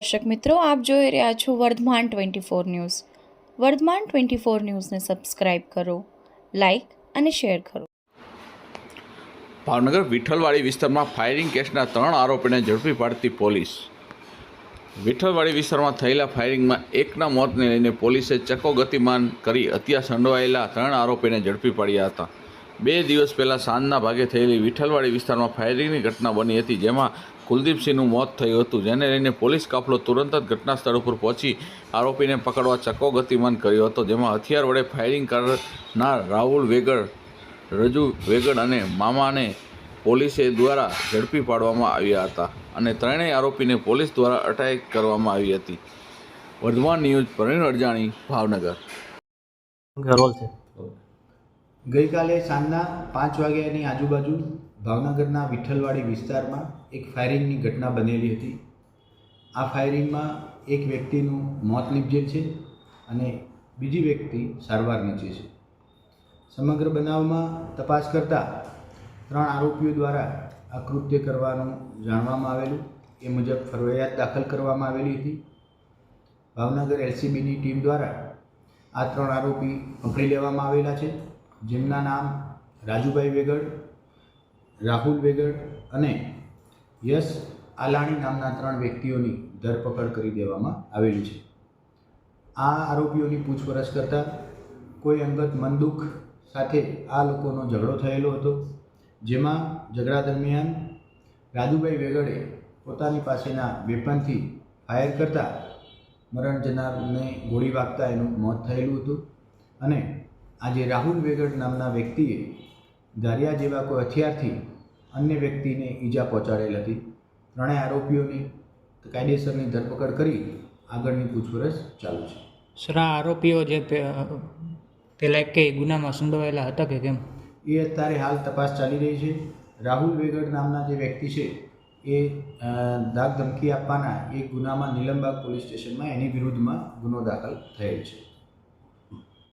દર્શક મિત્રો, આપ જોઈ રહ્યા છો વર્ધમાન 24 ન્યૂઝ. વર્ધમાન 24 ન્યૂઝને સબસ્ક્રાઇબ કરો, લાઇક અને શેર કરો. ભાવનગર વિઠ્ઠલવાડી વિસ્તારમાં ફાયરિંગ કેસના 3 આરોપીને ઝડપી પાડતી પોલીસ. વિઠ્ઠલવાડી વિસ્તારમાં થયેલા ફાયરિંગમાં એકના મોતને લઈને પોલીસે ચક્કો ગતિમાન કરી હત્યા સંડોવાયેલા 3 આરોપીને ઝડપી પાડ્યા હતા. 2 દિવસ પહેલાં સાંજના ભાગે થયેલી વિઠ્ઠલવાડી વિસ્તારમાં ફાયરિંગની ઘટના બની હતી, જેમાં કુલદીપસિંહનું મોત થયું હતું, જેને લઈને પોલીસ કાફલો તુરંત જ ઘટના સ્થળ ઉપર પહોંચી આરોપીને પકડવા ચક્કો ગતિમાન કર્યો હતો, જેમાં હથિયાર વડે ફાયરિંગ કરનાર રાહુલ વેગડ, રજુ વેગડ અને મામાને પોલીસે દ્વારા ઝડપી પાડવામાં આવ્યા હતા અને ત્રણેય આરોપીને પોલીસ દ્વારા અટક કરવામાં આવી હતી. વર્ધમાન ન્યૂઝ, પ્રવીણ અરજાણી, ભાવનગર. ગઈકાલે સાંજના 5 વાગ્યાની આજુબાજુ ભાવનગરના વિઠ્ઠલવાડી વિસ્તારમાં એક ફાયરિંગની ઘટના બનેલી હતી. આ ફાયરિંગમાં એક વ્યક્તિનું મોત નીપજેલ છે અને બીજી વ્યક્તિ સારવાર નીચે છે. સમગ્ર બનાવમાં તપાસ કરતાં 3 આરોપીઓ દ્વારા આ કૃત્ય કરવાનું જાણવામાં આવેલું. એ મુજબ ફરિયાદ દાખલ કરવામાં આવેલી હતી. ભાવનગર એલસીબીની ટીમ દ્વારા આ 3 આરોપી પકડી લેવામાં આવેલા છે, જેમના નામ રાજુભાઈ વેગડ, રાહુલ વેગડ અને યશ આલાણી નામના 3 વ્યક્તિઓની ધરપકડ કરી દેવામાં આવેલી છે. આ આરોપીઓની પૂછપરછ કરતાં કોઈ અંગત મનદુખ સાથે આ લોકોનો ઝઘડો થયેલો હતો, જેમાં ઝઘડા દરમિયાન રાજુભાઈ વેગડે પોતાની પાસેના વેપનથી ફાયર કરતાં મરણ જનારને ગોળી વાગતા એનું મોત થયેલું હતું અને આજે રાહુલ વેગડ નામના વ્યક્તિએ ધારિયા જેવા કોઈ હથિયારથી અન્ય વ્યક્તિને ઈજા પહોંચાડેલ હતી. 3 આરોપીઓની કાયદેસરની ધરપકડ કરી આગળની પૂછપરછ ચાલુ છે. સર, આ આરોપીઓ જે પહેલાં કે ગુનામાં સંડોવાયેલા હતા કે કેમ, એ અત્યારે હાલ તપાસ ચાલી રહી છે. રાહુલ વેગડ નામના જે વ્યક્તિ છે એ ધાક ધમકી આપવાના એક ગુનામાં નીલમબાગ પોલીસ સ્ટેશનમાં એની વિરુદ્ધમાં ગુનો દાખલ થયેલ છે.